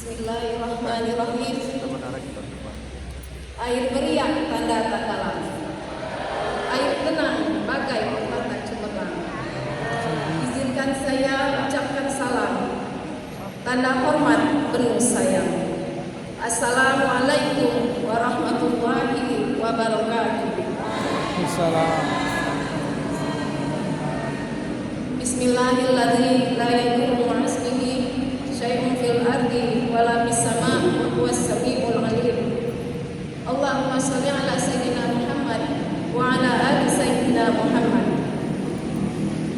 Bismillahirrahmanirrahim. Air beriak tanda tak kalah, air tenang bagai permata cemerlang. Izinkan saya ucapkan salam, tanda hormat penuh sayang. Assalamualaikum warahmatullahi wabarakatuh. Bismillahirrahmanirrahim. La yadurru ma'asmihi syai'un fil ardi wala fis sama' wa huwas samiul alim. Allahumma shalli ala sayyidina Muhammad wa ala ali sayyidina Muhammad.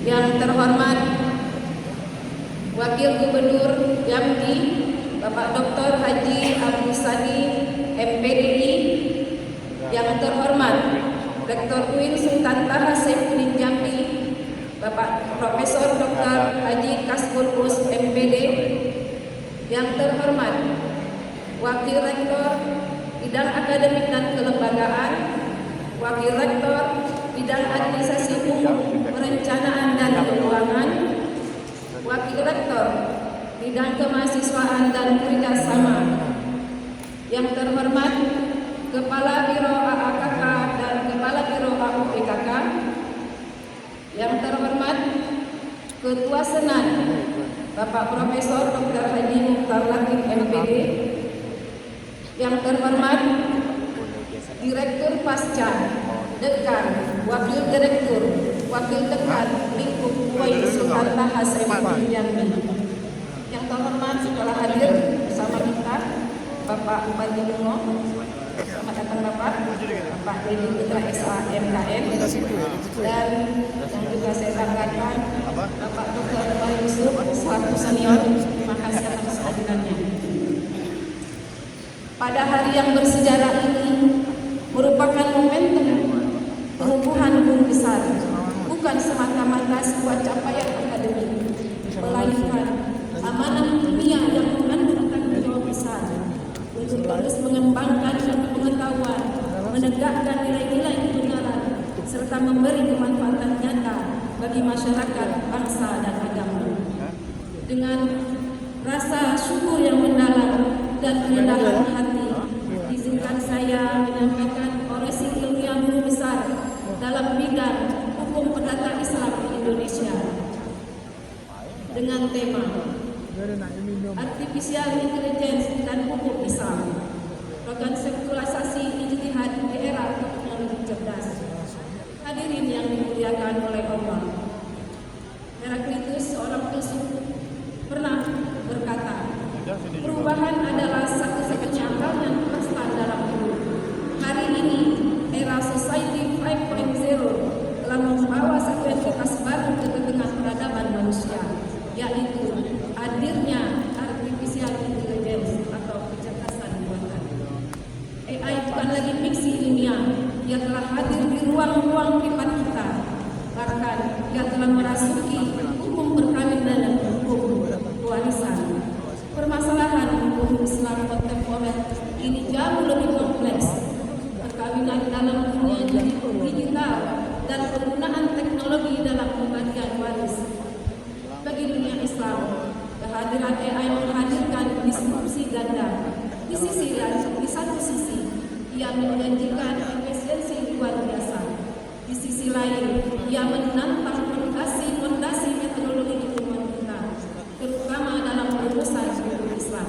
Yang terhormat Wakil Gubernur Jambi Bapak Dr. Haji Abdul Sani MPDI, yang terhormat Rektor UIN Sultan Taha Saifuddin Jambi Bapak Profesor Dr. Haji Kasbul Us MPD, yang terhormat Wakil Rektor Bidang Akademik dan Kelembagaan, Wakil Rektor Bidang Administrasi Umum, Perencanaan dan Keuangan, Wakil Rektor Bidang Kemahasiswaan dan Kerjasama, yang terhormat Kepala Biro AAKK dan Kepala Biro AUPKK, yang terhormat Ketua Senat Bapak Profesor Dr. Haji Mukhtar Latif MPD, yang terhormat Direktur Pasca, Dekan, Wakil Direktur, Wakil Dekan Lingkup UIN Sultan Taha Saifuddin Jambi, yang terhormat setelah hadir bersama kita Bapak Bupati Bungo, selamat datang Bapak Dedi Putra SA MKM, dan yang juga saya banggakan Bapak Dr. Bayi Yusuf selaku senior. Terima kasih atas kehadirannya. Pada hari yang bersejarah ini merupakan momentum pengukuhan guru besar, bukan semata-mata sebuah capaian akademik, melainkan amanah dunia yang mengandung tanggung jawab besar untuk terus mengembangkan pengetahuan, menegakkan nilai-nilai kebenaran, serta memberi kemanfaatan nyata bagi masyarakat, bangsa, dan agama. Dengan rasa syukur yang mendalam dan kerendahan hati, izinkan saya menyampaikan orasi ilmiah guru besar dalam bidang hukum perdata Islam di Indonesia dengan tema Artificial Intelligence dan Hukum Islam, konseptualisasi ijtihad di era teknologi cerdas. Hadirin yang dimuliakan oleh Allah, Heraklitus, seorang filsuf, pernah berkata, perubahan adalah satu-satunya hal yang konstan dalam hidup. Hari ini, era Society 5.0 telah membawa satu entitas baru ke tengah peradaban manusia, yaitu hadirnya artificial intelligence atau kecerdasan buatan. AI bukan lagi fiksi ilmiah, ia telah hadir di ruang-ruang privat kita. Bahkan ia telah merasuki hukum perkawinan dan hukum warisan. Permasalahan hukum Islam kontemporer ini jauh lebih kompleks. Perkawinan dalam dunia digital dan penggunaan teknologi dalam pembagian waris. Bagi dunia Islam, kehadiran AI menghadirkan disrupsi ganda. Di satu sisi, ia menjanjikan efisiensi luar biasa. Di sisi lain, ia menantang fondasi metodologi keilmuan kita, terutama dalam perumusan hukum Islam.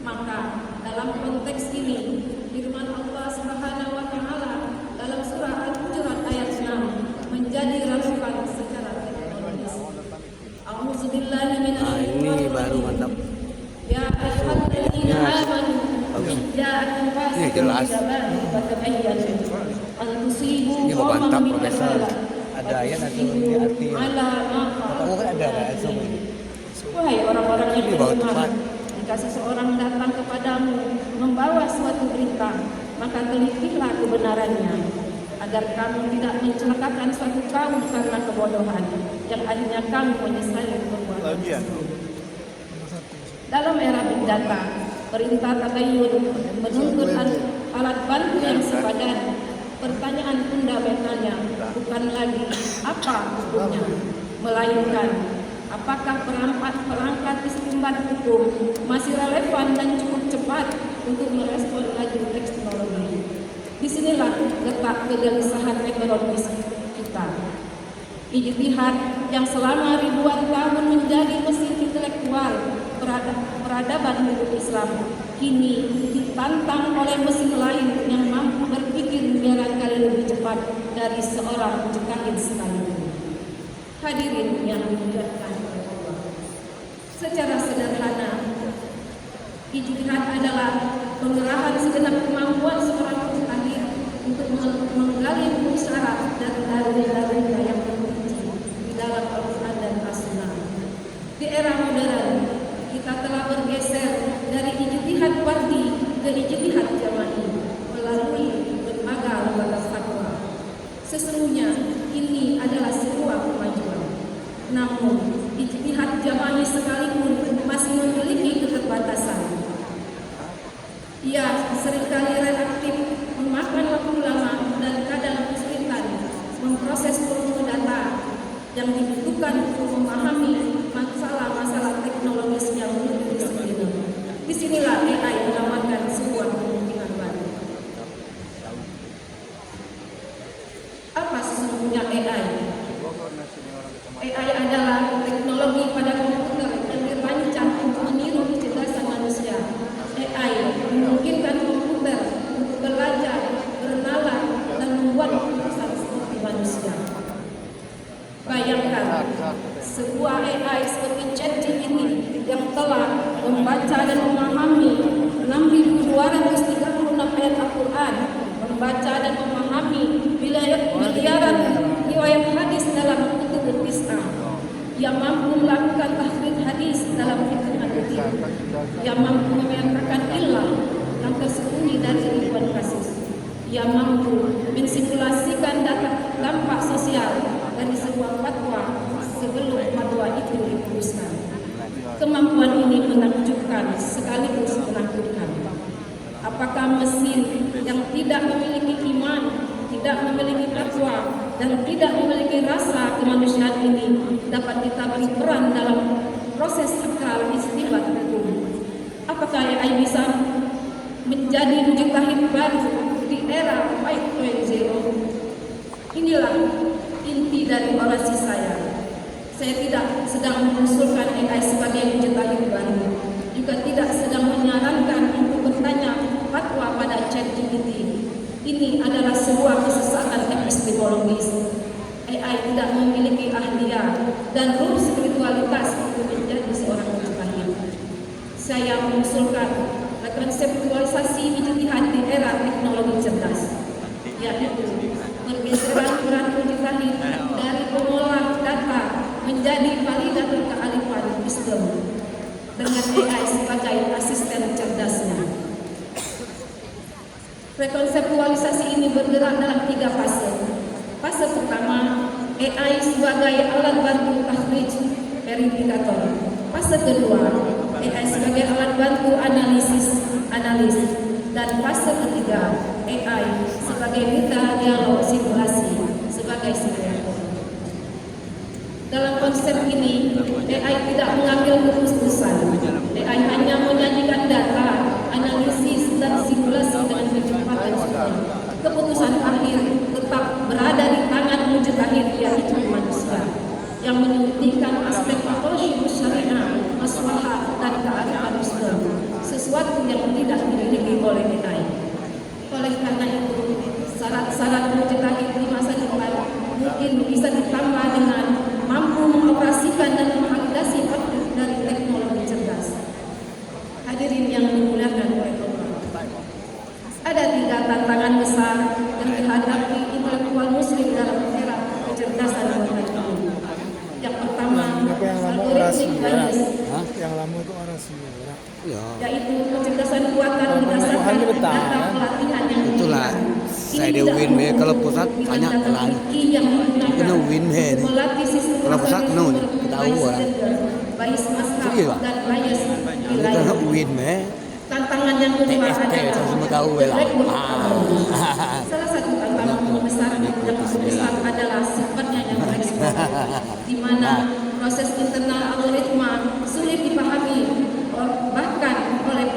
Maka, dalam konteks ini, firman Allah Subhanahu wa Ta'ala dalam surah Al-Hujurat ayat 6 menjadi relevan secara teknologis. A'udzubillahi minasyaitonir rajim. Ya ayyuhalladzina amanu ja'akum fasiqun bibayyinatin fatabayyanu an tusibu qauman bijahalah ada ayat atau ini arti ala ma ada wahai orang-orang yang beriman, jika seseorang datang kepadamu membawa suatu berita, maka telitilah kebenarannya, agar kamu tidak mencelakakan suatu kaum karena kebodohan, yang akhirnya kamu menyesali perbuatan tersebut. Dalam era big data, perintah tabayyun menuntut alat bantu yang sepadan. Pertanyaan fundamentalnya bukan lagi apa hukumnya, melainkan apakah perangkat istimbat hukum masih relevan relevan dan cukup cepat untuk merespon laju teknologi. Disinilah letak kegelisahan ekonomis kita. Ijtihad yang selama ribuan tahun menjadi mesin intelektual peradaban hidup Islam kini ditantang oleh mesin lain yang mampu berpikir miliaran kali lebih cepat dari seorang mujtahid sekalipun. Hadirin yang dimuliakan Allah, secara sederhana, ijtihad adalah pengerahan segenap kemampuan seorang mujtahid untuk menggali hukum syarat dari dalil-dalil yang terperinci di dalam Al-Quran dan As-Sunnah. Di era modern, kita telah bergeser dari ijtihad fardhi ke ijtihad jama'i melalui berbagai lembaga fatwa. Sesungguhnya ini adalah sebuah kemajuan. Namun, ijtihad jama'i sekalipun masih memiliki keterbatasan. Ia seringkali relatif, memakan waktu lama dan kadang kesulitan memproses volume data yang dibutuhkan untuk memahami masalah-masalah teknologis yang menuju sendiri. Disinilah AI menawarkan sebuah kemungkinan baru. Apa sesungguhnya AI? AI adalah teknologi pada komputer yang dirancang untuk meniru kecerdasan manusia. AI memungkinkan komputer untuk belajar, bernalar, dan membuat keputusan seperti manusia. Bayangkan, sebuah AI seperti ChatGPT yang telah membaca dan memahami 6.236 ayat Al-Quran, membaca dan memahami miliaran riwayat hadis dalam kutub Tis'ah, yang mampu melakukan tahrir hadis dalam fikih hadis, yang mampu memetakan ilah yang tersembunyi dari ribuan kasus, yang mampu mensimulasikan dampak sosial dari sebuah fatwa sebelum fatwa itu diputuskan. Kemampuan ini menakjubkan sekaligus menakutkan. Apakah mesin yang tidak memiliki iman, tidak memiliki takwa, dan tidak memiliki rasa kemanusiaan ini dapat kita beri peran dalam proses sakral istinbat hukum? Apakah AI bisa menjadi mujtahid baru di era 5.0? Inilah inti dari orasi saya. Saya tidak sedang mengusulkan AI sebagai mujtahid baru, juga tidak sedang menyarankan untuk bertanya fatwa pada ChatGPT. Ini adalah sebuah kesesatan epistemologis. AI tidak memiliki ahliah dan ruh spiritualitas untuk menjadi seorang mujtahid. Saya mengusulkan konseptualisasi ijtihad di era teknologi cerdas, yaitu pergeseran peran mujtahid dari pengolah data menjadi validator kearifan wisdom dengan AI sebagai asisten cerdasnya. Rekonseptualisasi ini bergerak dalam 3 fase. Fase pertama, AI sebagai alat bantu tahrij verifikator. Fase kedua, AI sebagai alat bantu analis. Dan fase ketiga, AI sebagai mitra dialog simulasi sebagai simulator. Dalam konsep ini, AI tidak mengambil keputusan. AI hanya menyajikan data, analisis, dan simulasi dengan kecepatan super. Keputusan akhir tetap berada di tangan mujtahid, yaitu manusia, yang menyuntikkan aspek patologi syariah, maslahah, dan kearifan Islam, sesuatu yang tidak dimiliki oleh AI. Oleh karena itu, syarat-syarat mujtahid di masa depan mungkin bisa ditambah dengan mampu mengoperasikan dan mengvalidasi output dari teknologi cerdas. Hadirin yang dimuliakan oleh Allah, ada 3 tantangan besar yang dihadapi intelektual muslim dalam era kecerdasan buatan ini. Yang pertama, algoritmik bias, yang lama itu orasi yaitu kecerdasan buatan berdasarkan data pelatihan yang itulah saya dia win me kalau pusat banyak lain kena win me kalau pusat no ketahuan iya dan bias kena win me tantangan yang kedua adalah semua tahu lah salah satu tantangan besar adalah sifatnya yang fleksibel, di mana proses internal algoritma sulit dipahami bahkan oleh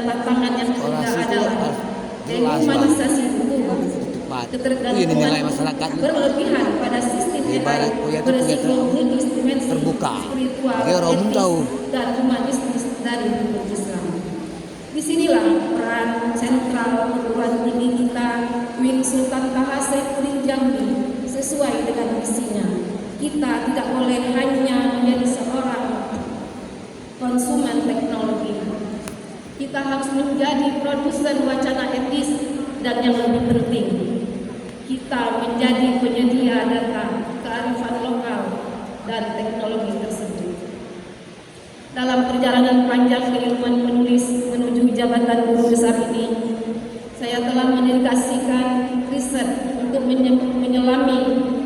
tantangan yang ketiga Orasi itu adalah harus jelas, dehumanisasi hukum, tepat. Itu yang ketergantungan dinilai masyarakat berlebihan pada sistem Ibarat AI kuliah itu berisiko punya multidimensi terbuka. spiritual, Dia orang umum etis, tahu. dan humanistis dari hukum Islam. Disinilah peran sentral perguruan tinggi kita, Win Sultan Taha Saifuddin Jambi, sesuai dengan misinya. Kita tidak boleh hanya menjadi seorang konsumen teknologi. Kita harus menjadi produsen wacana etis, dan yang lebih penting, kita menjadi penyedia data, kearifan lokal, dan teknologi tersebut. Dalam perjalanan panjang keilmuan penulis menuju jabatan guru besar ini, saya telah mendedikasikan riset untuk menyelami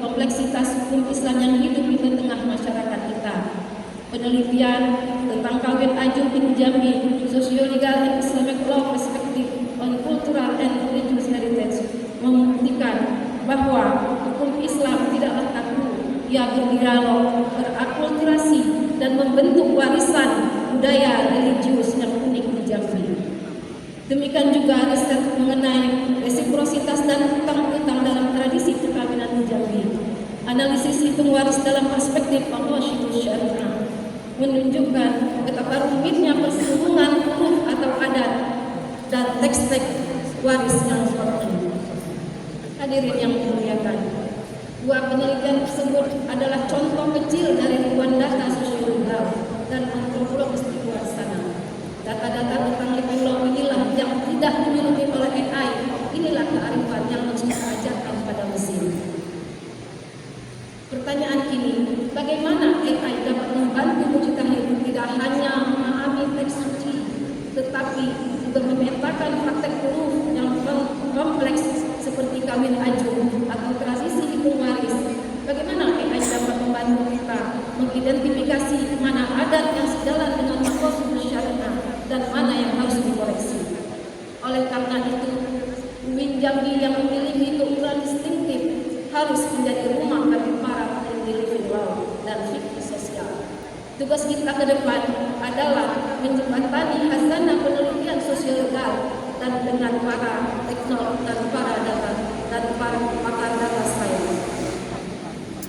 kompleksitas hukum Islam yang hidup di tengah masyarakat kita. Penelitian tentang kawin ajung bin Jambi, Socio-Legal and Islamic Law Perspective on Cultural and Religious Heritage, membuktikan bahwa hukum Islam tidaklah kaku, ia berdialog, berakulturasi, dan membentuk warisan budaya religius yang unik di Jambi. Demikian juga riset mengenai resiprositas dan hutang-hutang dalam tradisi perkawinan di Jambi. Analisis hitung waris dalam perspektif Al-Rasyidus Syariah menunjukkan betapa rumitnya persinggungan huruf atau adat dan teks-teks waris yang seperti. Hadirin yang dimuliakan, dua penelitian tersebut adalah contoh kecil dari ribuan data sosiolog dan antropologis di luar sana. Data-data tentang living law inilah yang tidak dimiliki oleh AI. Inilah kearifan yang harus kita ajarkan pada mesin. Pertanyaan kini, bagaimana AI dapat membantu mujtahid tidak hanya memahami teks suci, tetapi juga memetakan praktek huruf yang kompleks seperti kawin ajung atau tradisi hitung waris? Bagaimana AI dapat membantu kita mengidentifikasi mana adat yang sejalan dengan Al-Rasyidus Syariah dan mana yang harus dikoreksi? Oleh karena itu, UIN Jambi yang memiliki keunggulan distintif harus menjadi rumah bagi para peneliti living law dan fikih sosial. Tugas kita ke depan adalah menjembatani khazanah penelitian sosial legal dan dengan para teknolog dan para data dan para pakar data sains.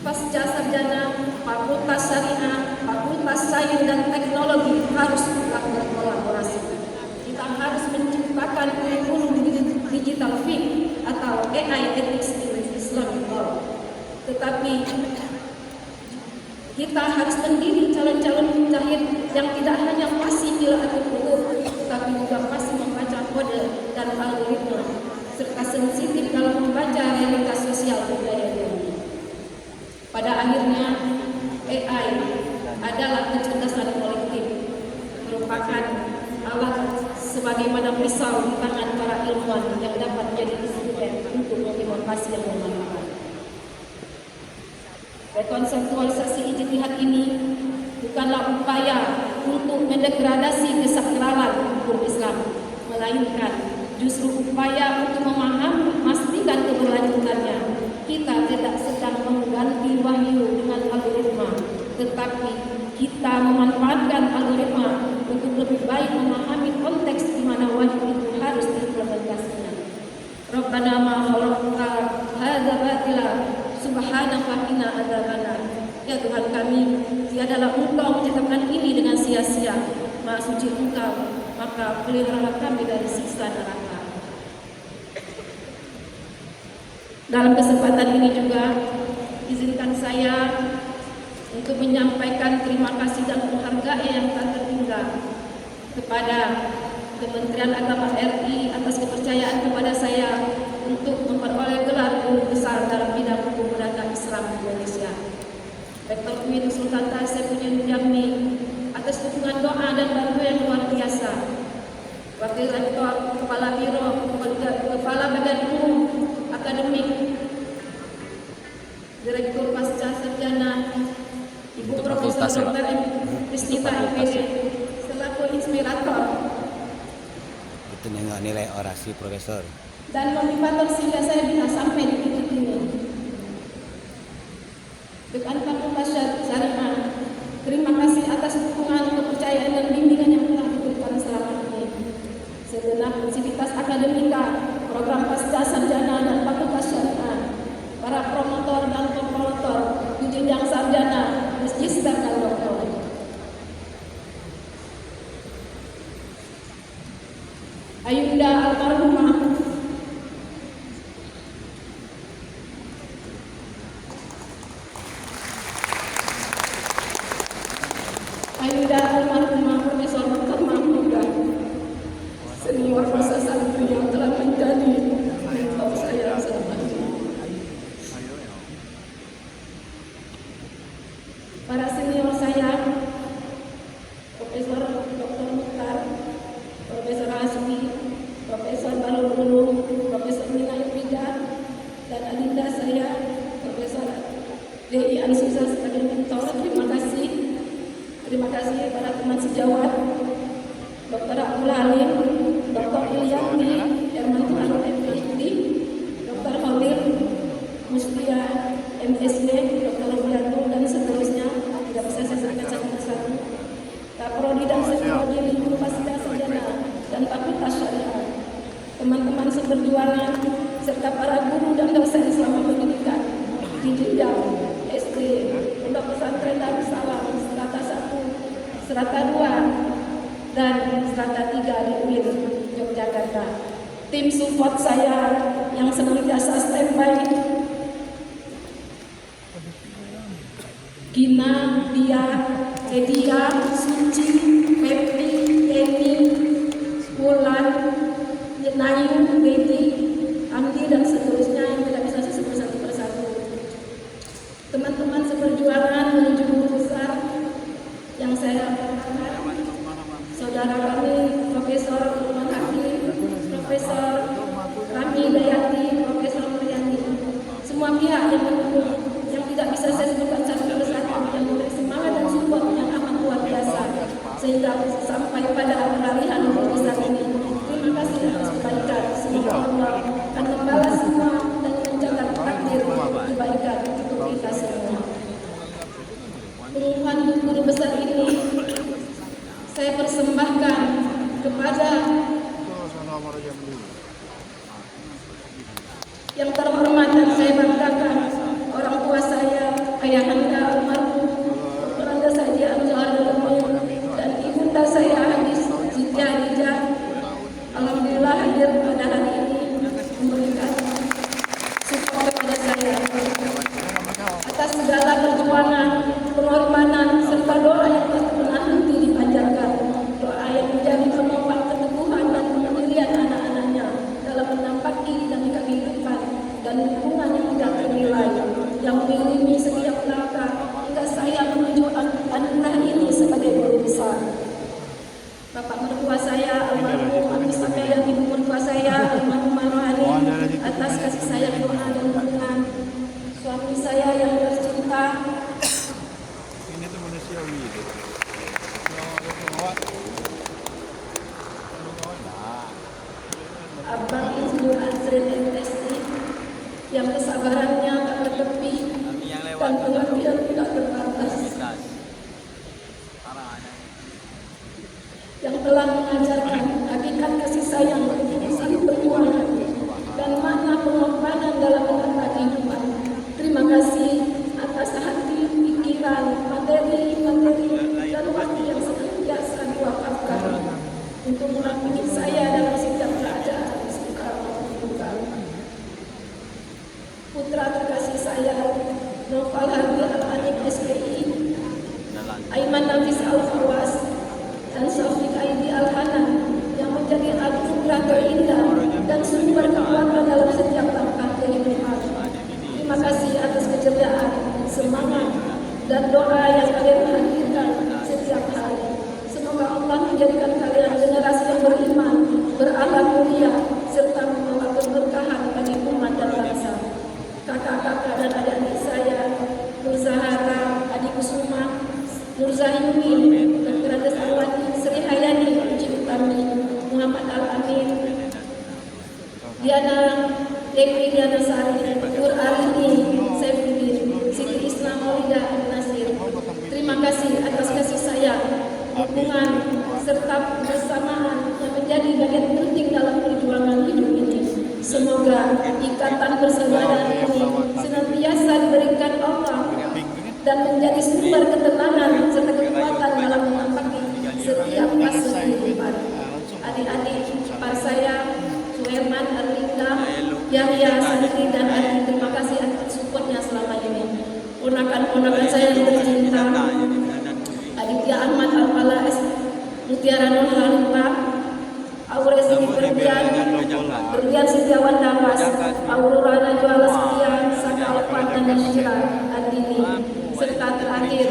Pasca sarjana Fakultas Syariah, Fakultas Sains dan Teknologi harus berkolaborasi. Kita harus menciptakan kurikulum digital fit atau AI ethics in Islamic law. Tetapi kita harus mendidik calon-calon mujtahid yang tidak hanya fasih atau huruf, tetapi juga fasih membaca kode dan algoritma, serta sensitif dalam membaca realitas sosial budaya ini. Pada akhirnya, AI adalah kecerdasan kolektif, merupakan alat sebagaimana pisau di tangan para ilmuwan yang dapat menjadi instrumen untuk menginovasi yang bermanfaat. Rekonseptualisasi ijtihad ini bukanlah upaya untuk mendegradasi kesakralan hukum Islam, melainkan justru upaya untuk memastikan keberlanjutannya. Kita tidak sedang mengganti wahyu dengan algoritma, tetapi kita memanfaatkan algoritma untuk lebih baik memahami konteks di mana wahyu itu harus diimplementasikan. Rabbana ma khalaqta hadza batila subhanaka qina adzabannar. Ya Tuhan kami, tiadalah Engkau menciptakan ini dengan sia-sia. Maha suci Engkau, maka peliharalah kami dari siksa neraka. Dalam kesempatan ini juga izinkan saya untuk menyampaikan terima kasih dan penghargaan yang tak terhingga kepada Kementerian Agama RI atas kepercayaan kepada saya untuk memperoleh gelar guru besar dalam bidang hukum perdata Islam Indonesia. Rektor UIN Sultan Taha Saifuddin Jambi atas dukungan doa dan bantuan yang luar biasa. Wakil Rektor, Kepala Biro, Kepala Badan Umum Akademik, Direktur Pasca Sarjana, Ibu Profesor Dr. Krisnita IPD, selaku inspirator. Itu nilai orasi profesor. Dan motivator sehingga saya bisa sampai di titik ini. Dekan Fakultas Syariah, terima kasih atas dukungan, kepercayaan dan bimbingan yang telah diberikan selama ini. Ayunda almarhumah Profesor Dr. Mahmuda, senior masa santri yang telah menjadi mentor saya selama ini. Para senior saya, Profesor Dr. Mukhtar, Profesor Hasbi, Profesor Balul Ulum, Profesor Mina Irfida, dan adinda saya, Profesor D.I. Ansusa sebagai mentor. Terima kasih para teman sejawat, Dr. Abdul Halim, Dr. Ilyani, Herman Tuhan MPhD, Dr. Khalil, Mustia, MSc, Dr. Rubianto, dan seterusnya. Tidak bisa saya sebutkan satu persatu. Kaprodi dan Seprodi Lingkup Fasilitas Sarjana dan Fakultas Syariah, teman-teman seperjuangan, serta para guru dan dosen selama pendidikan di jenjang SD, Pondok Pesantren Darussalam, Strata 1, Strata 2, dan Strata 3 di UIN Yogyakarta. Tim support saya yang senantiasa standby, Gina, Dia, Edia, Suci, Pepi, Eni, Wulan, Nayu, Betty, Amdi, dan seterusnya yang tidak bisa saya sebut satu persatu. Teman-teman seperjuangan menuju guru besar yang saya hormati, saudara kami Profesor Lukman Hakim, Profesor Rami Dayati, Profesor Mariani, semua pihak yang mendukung, yang tidak bisa saya sebutkan satu persatu, yang memberi semangat dan support yang amat luar biasa sehingga sampai pada peralihan guru besar ini. Terima kasih atas kebaikan. Semoga Allah akan membalas semua dan mencatat takdir kebaikan untuk kita semua. Pengumuman guru besar ini saya persembahkan kepada yang terhormat dan saya banggakan orang tua saya, ayahanda almarhum Dr. Anda Sadia Anzahar dan ibunda saya Hadis Siti Hadijah. Alhamdulillah hadir pada hari ini memberikan support kepada saya atas segala perjuangan, pengorbanan, serta doa yang tak pernah henti dipanjatkan. Doa yang menjadi penopang keteguhan dan kemandirian anak-anaknya dalam menampaki dinamika kehidupan dan lingkungan yang tidak ternilai, yang mengiringi setiap langkah hingga saya menuju anugerah ini sebagai guru besar. Bapak mertua saya almarhum Abi Samia dan ibu mertua saya almarhum Rohani, atas kasih sayang, doa dan dukungan. Suami saya yang tercinta, Ini tuh manusiawi itu. Abang Insinyur Azrin MSc, yang kesabarannya tak bertepi dan pengabdian tidak terbatas, yang telah mengajarkan hakikat kasih sayang, saling perjuangan, dan makna pengorbanan dalam menata kehidupan. Terima kasih atas hati, pikiran, materi, dan waktu yang senantiasa diwakafkan untuk mendampingi saya dalam setiap keadaan, suka maupun duka. Putra terkasih saya, Noval Hardi Al-Anim SPI, Aiman Nafis Al-Fawas, dan Syafiq Aidi Al-Hanan yang menjadi anugerah terindah dan sumber kekuatan dalam setiap langkah kehidupan. Terima kasih atas keceriaan, semangat, dan doa yang kalian hadirkan setiap hari. Semoga Allah menjadikan kalian generasi yang beriman, berakhlak mulia, serta membawa keberkahan bagi umat dan bangsa. Kakak-kakak dan adik-adik saya, Nur Zahara, Adi Kusuma, Nur Zahyuni, Dr. Andes Alwati, Sri Hayani, Uci Utami, Muhammad Al-Amin, Diana Dewi Diana Sari, Nur Arini, Saifuddin, Siti Islam Maulida Nasir. Terima kasih atas kasih sayang, dukungan, serta kebersamaan yang menjadi bagian penting dalam perjuangan hidup ini. Semoga ikatan persaudaraan ini senantiasa diberikan Allah dan menjadi sumber ketenangan serta kekuatan dalam menapaki setiap fase kehidupan. Adik-adik ipar saya Yahya, Santri, dan Adi, terima kasih atas supportnya selama ini. Ponakan-ponakan saya yang tercinta, Aditya Ahmad Al-Fala, Mutiara Nur Halimah, Aure Siti Berlian Setiawan Damas, Aurora Najwa Sekian, Saka Alfan dan Syira Andini, serta terakhir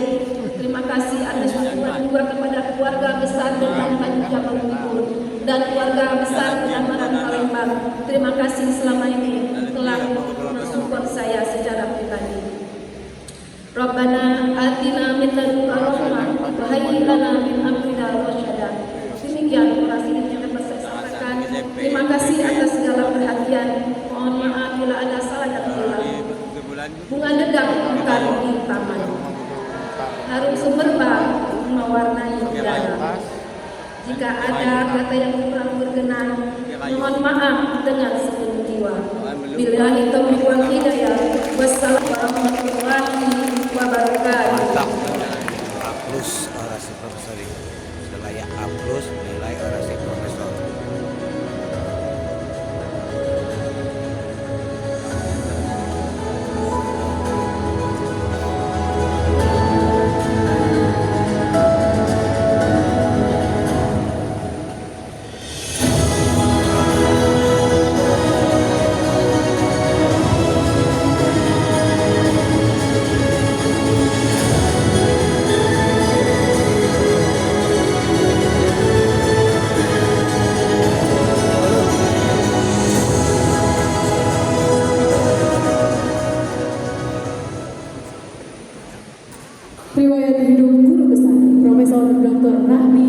terima kasih atas dukungan juga kepada keluarga besar dan Haji Jamal Bikul dan keluarga besar Penamaran Palembang. Terima kasih selama ini telah mensupport saya secara pribadi. Rabbana atina min ladunka rahmah wa hayyi lana min amrina rasyada. Demikian orasi yang dapat saya sampaikan. Terima kasih atas segala perhatian. Mohon maaf bila ada salah dan hilang. Bunga dedang bukan di taman. Harum sumberbang mewarnai udara. Jika ada kata yang kurang berkenan, mohon maaf dengan sepenuh jiwa. Billahi taufiq wal hidayah. Wassalamualaikum warahmatullahi wabarakatuh. Mantap. A plus orasi profesor ini. Selayak A plus nilai orasi profesor. Riwayat hidup guru besar Profesor Dr. Rahmi